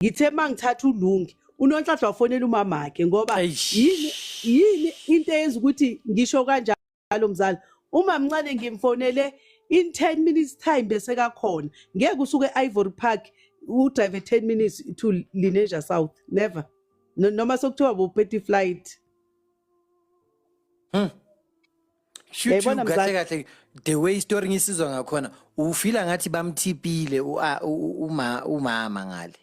ngithe mangithatha uLungi uNonhlanhla wafonela umama wakhe ngoba Eish. yini into eyenza ukuthi ngisho kanjalo mzala uma mncane ngimfonele in 10 minutes time bese kakhona ngeke usuke eIvory Park udrive 10 minutes to Lenasia South never noma sokuthiwa bophethe flight. Shoot Yayibona you mzala. kahle the way story ngisizwa ngakhona ufila ngathi bamthipile umama ngale.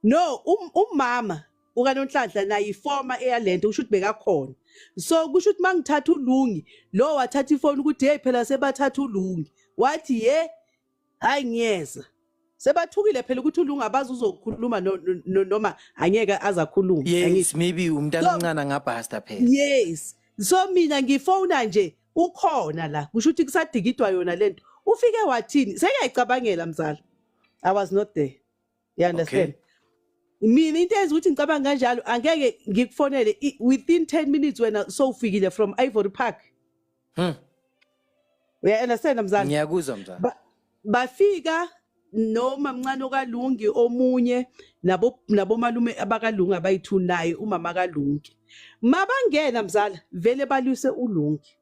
No, umama ukaNonhlanhla naye iformer eyalento usho ukuthi bekakhona. So kusho ukuthi mangithatha uLungi lo wathatha ifoni ukuthi hey phela sebathatha uLungi. Wathi hayi ngiyeza. Sebathukile phela ukuthi uLungi abazi uzokhuluma noma angeke azakhuluma. Yes, maybe umntana omncane ngabhasta phela. Yes. So mina ngifona nje ukhona la. Kusho ukuthi kusadigidwa yona lento. Ufike wathini? Sengiyayicabangela mzala. I was not there. You understand? Okay. Mina into eyenza ukuthi ngicabanga kanjalo angeke ngikufonele within 10 minutes wena sowufikile from Ivory Park. We understand mzala? Ngiyakuzwa mzala. Bafika noma mncane okaLungi omunye nabo malume abakaLungi abayithu naye umama kaLungi. Mabangena mzala vele balwise uLungi.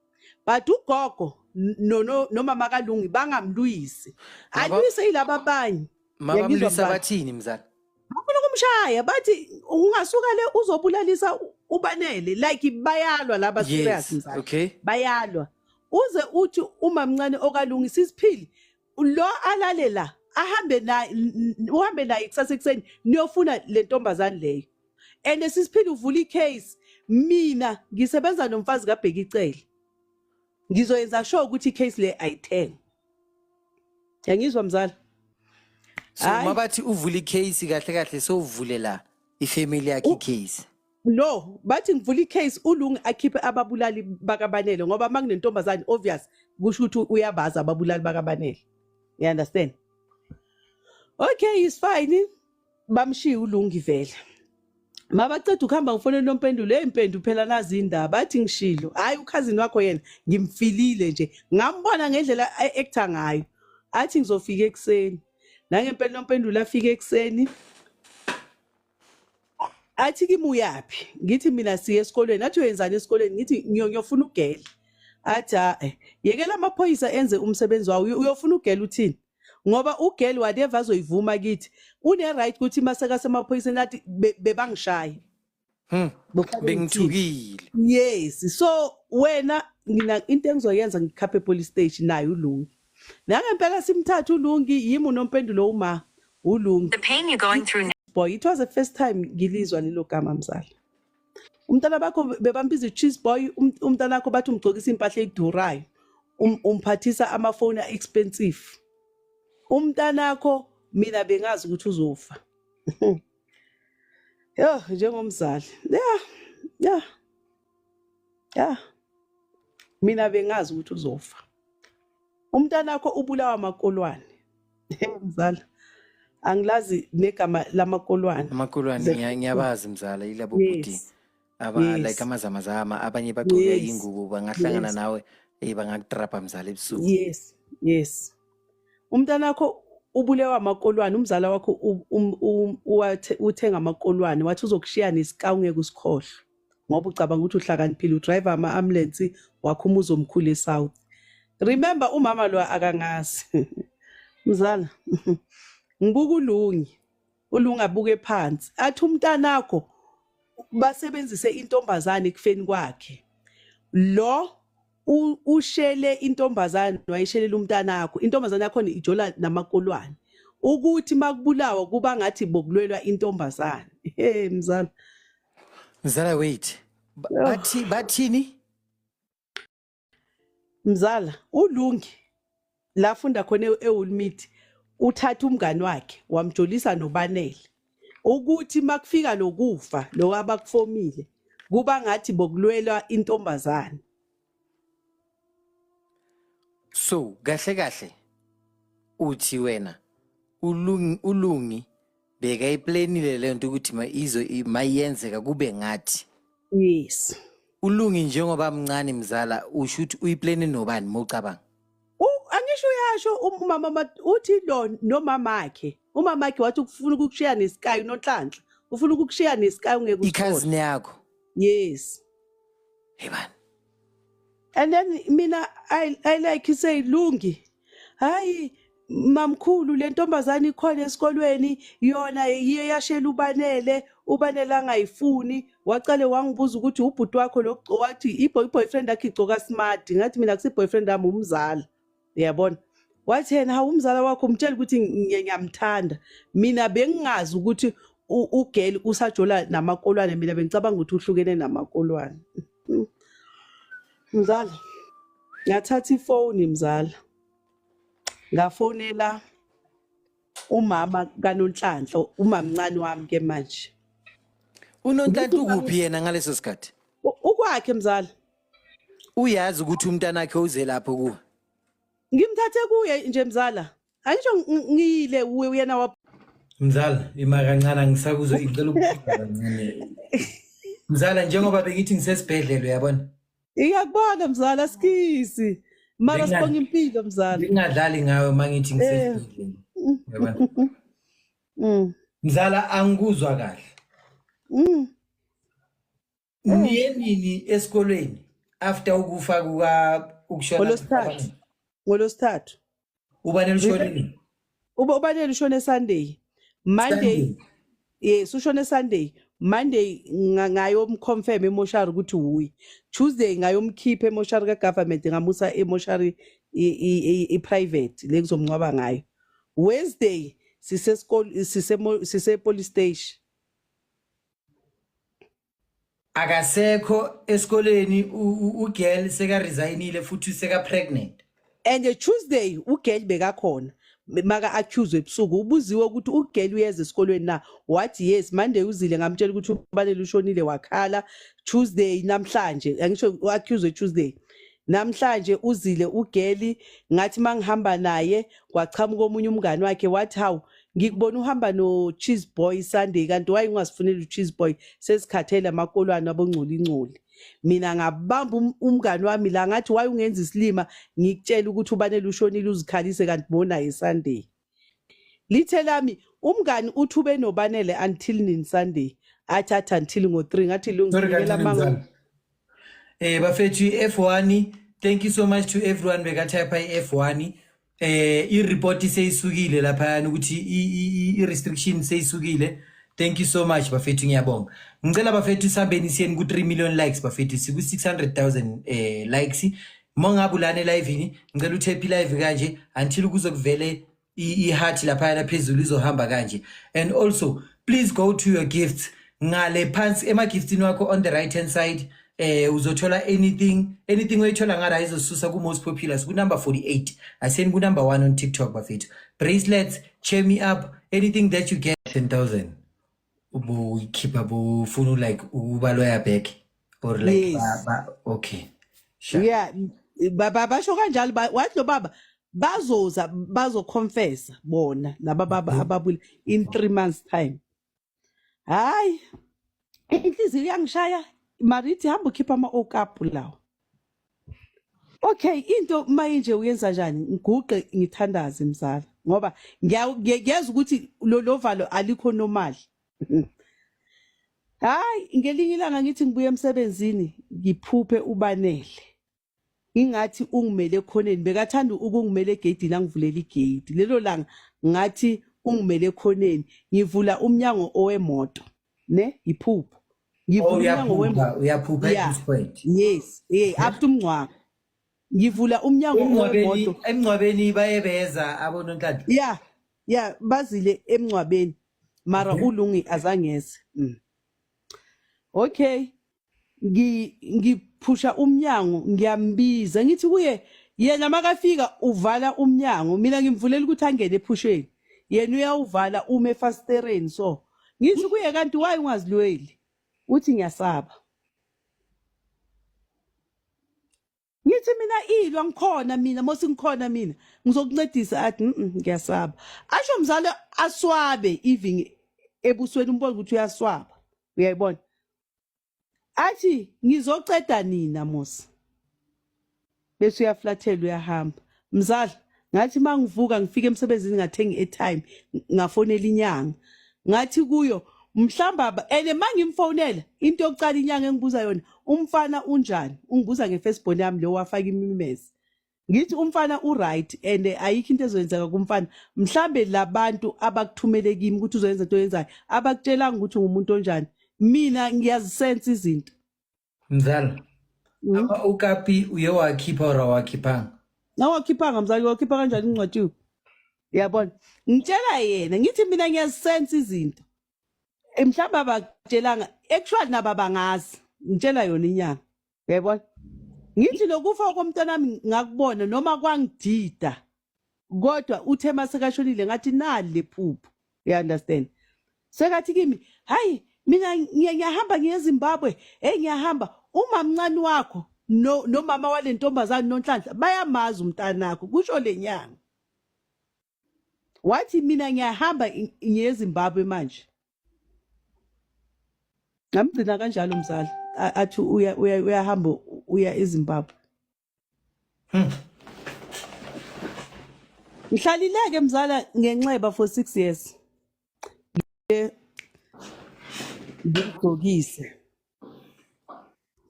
But ugogo noma kaLungi bangamlwisi. Alwise yilaba abanye. Mabamlwisa bathini mzala? Bafuna ukumshaya bathi ungasuka le uzobulalisa ubanele like bayalwa laba serious mzala. Okay. Bayalwa. Uze uthi uma mncane okaLungi sisiphili lo alale la ahambe uhambe naye kusasa ekseni niyofuna le ntombazane leyo. And sisiphili uvula icase mina ngisebenza nomfazi kaBhekicele. Ngizoyenza sure ukuthi icase le ayithenge. Yangizwa mzala? So mabathi uvula icase kahle so uvule la ifamily yakhe icase. No, bathi ngivula icase uLungi akhiphe ababulali bakaBanele ngoba makunentombazane obvious kusho ukuthi uyabaza ababulali bakaBanele. You understand? Okay, it's fine. Bamshiya uLungi vele. Mabaceda ukuhamba ngifonela noMpendulo, impendu phela nazi indaba bathi ngishilo. Hayi ukhazini wakho yena ngimfilile nje. Ngambona ngendlela actor ngayo. Athi ngizofika ekseni. Nangempela noMpendulo afike ekseni. Athi kimi uyapi? Ngithi mina siye esikolweni. Athi wenzani esikolweni? Ngithi ngiyofuna ugela. Athi yekela amaphoyisa enze umsebenzi wawo. Uyofuna ugela uthini? Ngoba ugeli whatever azoyivuma kithi une right ukuthi maseka semaphoyiseni athi bebangishaya. Bengithukile. Yes, so wena ngina into engizoyenza ngikhaphe police station naye uLungi. Nangempela simthatha uLungi yimi uNompendulo uLungi. The pain you're going through Boy, it was the first time ngilizwa lelo gama mzala. Umntana bakho bebambiza cheese boy, umntana wakho bathi umgcokisa impahla edurayo. Umphathisa amafoni expensive. Umntana wakho mina bengazi ukuthi uzofa. Yo, njengomzali. Yeah. Mina bengazi ukuthi uzofa. Umntana wakho ubulawa amakolwane. Mzala. Angilazi negama lamakolwane. Amakolwane ngiyabazi mzala yilabo buti. Like amazamazama abanye bagqoke ingubo bangahlangana nawe bangakutrapa mzala ebusuku. Yes. Umntana wakho ubulewa amakolwane umzala wakho uthenga amakolwane wathi uzokushiya nesikawu ngeke usikhohle ngoba ucabanga ukuthi uhlakaniphile udriver ama-ambulance wakho umuzo omkhulu eSouth. Remember umama lo akangazi mzala ngibuka uLungi abuke phansi athi umntana wakho basebenzise intombazane ekufeni kwakhe lo ushele intombazane wayishelela umntana wakho intombazane yakho ijola namakolwane ukuthi makubulawa kuba ngathi bokulwelwa intombazane mzala wait bathini mzala uLungi la funda khona eWoolmead uthatha umngani wakhe wamjolisa noBanele ukuthi makufika lokufa lo abakufomile kuba ngathi bokulwelwa intombazane. So kahle uthi wena uLungi beka iplanile lento ukuthi mayenzeka kube ngathi. Yes. uLungi njengoba mncane mzala usho ukuthi uyiplane nobani mawucabanga? Angeke angisho uyasho umama uthi lo nomamakhe wathi ufuna ukukushiya nesky uNonhlanhla ufuna ukukushiya nesky ungeke usithole ikhazini yakho yes hey man and then mina I like say Lungi hayi mamkhulu le ntombazana ikhona esikolweni yona yiye yashela ubanele angayifuni wacale wangibuza ukuthi ubhuti wakho lo wathi i-boyfriend yakhe igcoka smart ngathi mina akusi boyfriend wami umzala uyabona wathi yena hawu umzala wakho umtshela ukuthi ngiyamthanda mina bengingazi ukuthi ugirl usajola namakolwane mina bengicabanga ukuthi uhlukene namakolwane mzala ngathatha ifoni mzala ngafonela umama kaNonhlanhla umamncane wami ke manje uNonhlanhla ukuphi yena ngaleso sikhathi ukwakhe mzala uyazi ukuthi umntana wakhe uze lapho kuwe ngimthathe kuye nje mzala angisho ngiyile uyena mzala ima kancane angisakuzwe icela ukukhipha kancane mzala njengoba bengithi ngisesibhedlela uyabona iyakubona mzala sikisi mara sibonga impilo mzala ngingadlali ngawe mangithi ngisesibhedlela uyabona mzala angikuzwa kahle niyeni esikolweni after ukufa kuka ukushona ngolosithathu ubanele ushonile ubanele ushone Sunday Monday yes ushone Sunday Monday ngayomconfirm emoshari ukuthi uyi Tuesday ngayomkhipha emoshari kagovernment ngamusa emoshari private lekuzomncwaba ngayo Wednesday sisesikole sise police station akasekho esikoleni ugirl seka resignile futhi seka pregnant and Tuesday ugirl bekakhona maka accuse ebusuku ubuziwe ukuthi ugirl uyeza esikolweni na wathi yes Monday uzile ngamtshela ukuthi ubalele ushonile wakhala Tuesday namhlanje angisho accuse Tuesday namhlanje uzile ugirl ngathi mangihamba naye kwachamuka omunye umngane wakhe wathi hawu ngikubona uhamba no Cheese Boy Sunday kanti wayengasifunela uCheese Boy sesikhathele amakolwane abongcoli mina ngabamba umngane wami la ngathi wayungenza isilima ngikutshela ukuthi ubanele ushonile uzikhalise kanti bona yiSunday lithe lami umngane uthi ube nobanele until nini Sunday athatha until ngo3 ngathi lungisikela manga bafethu F1 thank you so much to everyone bekatype iF1 i-report seyisukile lapha ukuthi i-restriction seyisukile thank you so much bafethu ngiyabonga ngicela bafethu sabeni siyeni ku 3 million likes bafethu siku 600,000 likes mongabulane live ini ngicela uthepe live kanje until kuzokuvele i-heart lapha yaphezulu izohamba kanje and also please go to your gifts ngale phansi emagiftini wakho on the right hand side uzothola anything oyithola ngara izosusa ku most popular ku number 48 aseni ku number 1 on TikTok bafethu bracelets cheer me up anything that you get 10,000 ubu keep abo funu like ubaloya back or like yes. Okay sure. Yeah baba basho kanjalo wathi lo baba bazoza bazoconfessa bona laba baba ababuli in 3 months time hayi inhliziyo yangishaya marithi hamba ukhipha ama-okapu lawo okay into manje uyenza njani ngiguqe ngithandaze mzala ngoba ngiyeza ukuthi lo valo alikho normal hayi ngelinye ilanga ngithi ngibuye emsebenzini ngiphuphe ubanele ingathi ungimele khoneni bekathanda ukungimela egedini angivulela igedi lelo langa ngathi ungimele khoneni ngivula umnyango owemoto ne iphupho ngivula umnyango wemoto uyaphupha at this point yes up to umncwabo ngivula umnyango wemoto emncwabeni bayebeza aboNonhlanhla yeah bazile emncwabeni mara uLungi azangeze okay ngiphusha umnyango ngiyambiza ngithi kuye yena makafika uvala umnyango mina ngimvulela ukuthi angene ephusheni yena uyawuvala uma efastereni so ngithi kuye kanti wayi ungazilweli uthi ngiyasaba ngithi mina ilwa ngikhona mina mosi ngikhona mina ngizokuncedisa athi ngiyasaba asho mzalo aswabe even ebusweni umbona ukuthi uyaswaba uyayibona athi ngizoceda nina mosi bese uyaflathela uyahamba mzala ngathi mangivuka ngifike emsebenzini ngathenga airtime ngafonela inyanga ngathi kuyo mhlamba ene mangimfonela into yokucala inyanga engibuza yona umfana unjani ungibuza ngeFirstborn yami lo wafaka imimezi ngithi umfana uright and ayikho into ezoyenzeka kumfana mhlambe labantu abakuthumele kimi ukuthi uzoyenza into yenzayo abakutshelanga ukuthi ngumuntu onjani mina ngiyazisense izinto Mzala ukapi uye wakhipha ora wakhiphanga nawakhiphanga mzali wakhipha kanjani incwadi yabona ngitshela yena ngithi mina ngiyazisense izinto mhlawumbe abakutshelanga actually naba bangazi ngitshela yona inyanga yabona ngithi lokufa komntanami ngakubona noma kwangidida kodwa uthe masekashonile ngathi nali lephupho you understand sekathi kimi hayi mina ngiyahamba ngiye eZimbabwe ngiyahamba uma mncane wakho no mama wale ntombazane noNhlanhla bayamazi umntanakho kusho lenyanga wathi mina ngiyahamba ngiye eZimbabwe manje ngamgcina kanjalo mzala athi uyahamba uya eZimbabwe ngihlalileke mzala ngenxeba for 6 years ngigqokise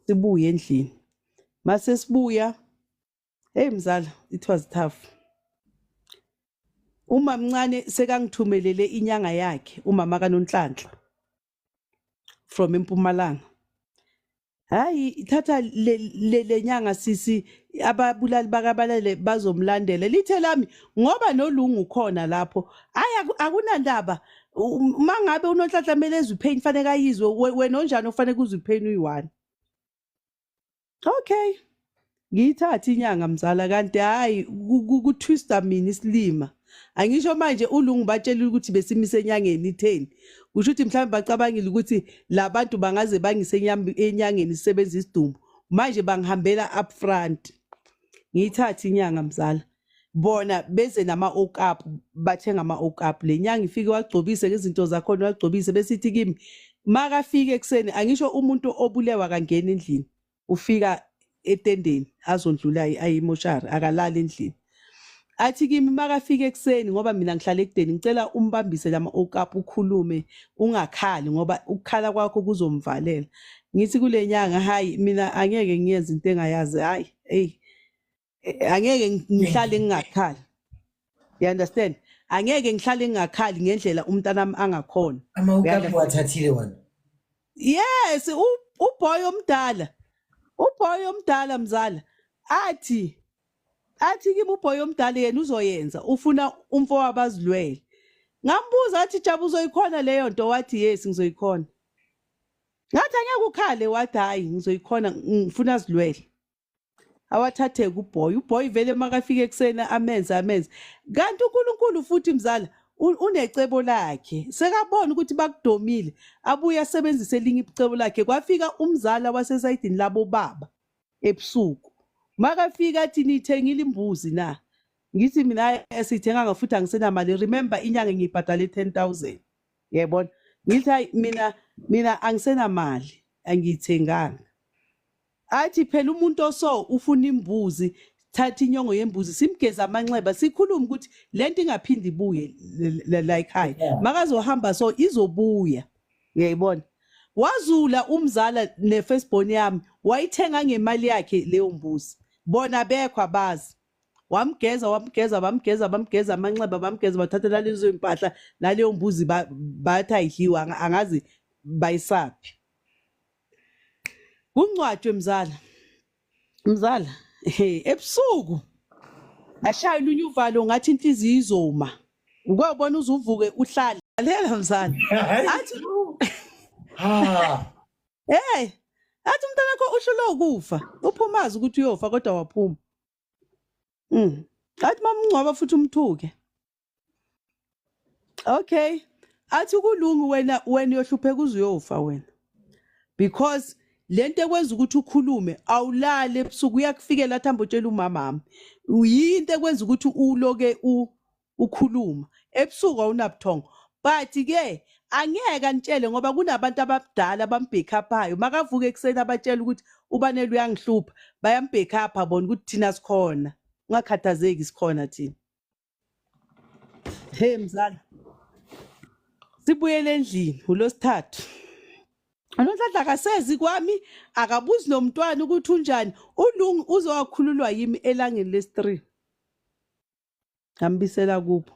sibuye endlini mase sibuya hey mzala it was tough uma mncane sekangithumelele inyanga yakhe umama kaNonhlanhla from eMpumalanga hayi ithatha le nyanga sisi ababulali bakabalale bazomlandela lithe lami ngoba nolungu khona lapho akunandaba mangabe uNonhlanhla mele ezwe pain fanele kayizwe wena onjani ofanele kuzwe pain uyi1 okay ngiyithatha inyanga mzala kanti hayi kutwista mina isilima angisho manje ulungu batshela ukuthi besimise enyangeni 10 kusho ukuthi mhlawumbe bacabangile ukuthi labantu bangaze enyangeni sisebenza isidumbu manje bangihambela up front ngiyithatha inyanga mzala bona beze nama okup bathenga ama okup lenyanga ifike wagcobise izinto zakhona wagcobise besithi kimi makafike ekseni angisho umuntu obulewa kangena endlini ufika etendeni azondlula ayimoshari akalala endlini athi kimi makafike ekseni ngoba mina ngihlala ekudeni ngicela umbambise lama okup ukhulume ungakhali ngoba ukukhala kwakho kuzomvalela ngithi kule nyanga hayi mina angeke ngiyenze into engayazi hayi angeke ngihlale ngingakhali you understand angeke ngihlale ngingakhali ngendlela umntanami angakhona ama ukapi wathathile wona yes uboy omdala mzala athi kimi uboy omdala yena uzoyenza ufuna umfo wabazilwele ngambuza athi Jabu uzoyikhona leyo nto wathi yes ngizoyikhona ngathi angeke ukhale wathi hayi ngizoyikhona ngifuna azilwele awathathe uboy vele makafika ekseni amenze kanti uNkulunkulu futhi mzala unecebo lakhe sekabona ukuthi bakudomile abuye asebenzise elinye icebo lakhe kwafika umzala wasesayidini labo baba ebusuku makafika athi nithengile imbuzi na ngithi mina sithenga futhi angisenamali remember inyanga ngiyibhadala 10,000 yebona ngithi hayi mina angisenamali angiyithenganga athi phela umuntu oso ufuna imbuzi thatha inyongo yembuzi simgeza amanxeba sikhuluma ukuthi lento ingaphindi ibuye la ekhaya makazohamba so izobuya uyayibona wazula umzala neFirstborn yami wayithenga ngemali yakhe leyo mbuzi bona bekho abazi bamgeza amanxeba bamgeza bathathela lezo impahla naleyo mbuzi bathi ayidliwa angazi bayisaphi kuncwadi mzala ebusuku ashaya lunyuvalo ngathi inhliziyo izoma ukubona uzuvuke uhlala lela mzala athi athi umntanakho uhlolo ukufa uphumaza ukuthi uyofa kodwa waphuma athi mamngcwaba futhi umthuke okay athi kulungu wena uyohlupheka uzoyofa wena because lento ekwenza ukuthi ukhulume awulale ebusuku uyakufikela thamba utshela umamami uyinto ekwenza ukuthi uloke ukhuluma ebusuku awunabuthongo but ke angeke anitshele ngoba kunabantu abadala bambackupayo makavuka ekseni abatshela ukuthi ubanele uyangihlupha bayambackupa bona ukuthi thina sikhona ungakhathazeki sikhona thina Hey mzala, sibuyele endlini uLosithathu. Anonhlanhla akasezi kwami, akabuzi nomntwana ukuthi unjani. ULungu uzowakhululwa yimi elangeni lesi-3. Ngambisela kubo.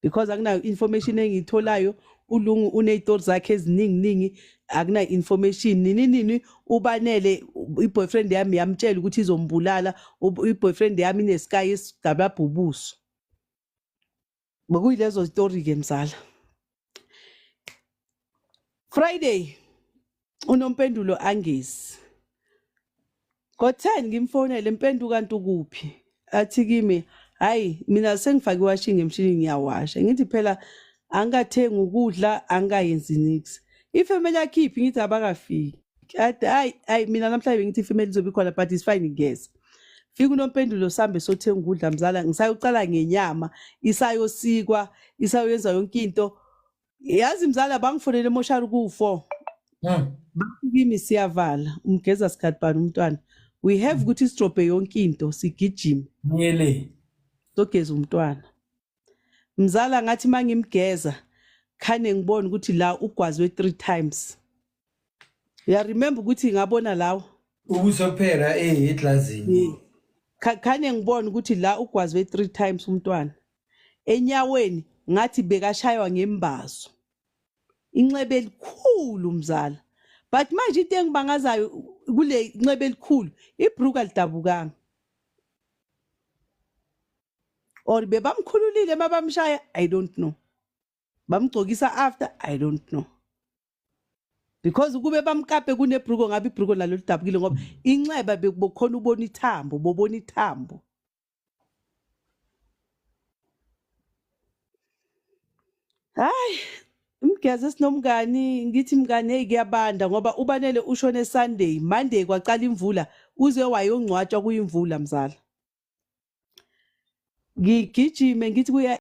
Because akunayo information engiyitholayo, uLungu unezitori zakhe eziningi, akunayo information nini ubanele iboyfriend yami yamtshela ukuthi izombulala, iboyfriend yami inesky esigababhubuso. Bekuyilezo story ke mzala. Friday unompendulo angezi. Ngo-10 ngimfonele mpenduka kanti ukuphi? Athi kimi, hayi mina sengifake iwashing emshini ngiyawasha. Ngithi phela angikathengi ukudla, angayenzi nix. Ifamily yakhiphi ngithi abakafiki. Athi hayi mina namhlanje ngithi ifamily izobe ikhona but is fine ngiyeza. Fika unompendulo sambe sothenga ukudla mzala, ngisayocala ngenyama, isayosikwa, isayoyenza yonke into. Yazi mzala bangifonele emoshari ku4. Kimi siyavala, umgeza sikhathi bani umntwana. We have ukuthi strobe yonke into, sigijima. Ngiyele. Sogeza umntwana. Mzala ngathi mangimgeza, khane ngibona ukuthi la ugwazwe 3 times. Ya remember ukuthi ngabona lawo. Ukusophera eglazini. Khane ngibona ukuthi la ugwazwe 3 times umntwana. Enyaweni ngathi bekashaywa ngembazo. Inxebe elikhulu mzala. But manje into engibangazayo kule inxebe elikhulu, ibruka alidabukanga. Or bebamkhululile mabamshaya, I don't know. Bamgcokisa after, I don't know. Because kube bamkape kunebruko ngabe ibruko nalo lidabukile ngoba inxeba bekukhona ubona ithambo, bobona ithambo. Hayi, umgeze sinomngani, ngithi mngane hey kuyabanda ngoba ubanele ushone Sunday, Monday kwaqala imvula, uze wayongcwatshwa kuyimvula mzala. Ngigijime ngithi kuya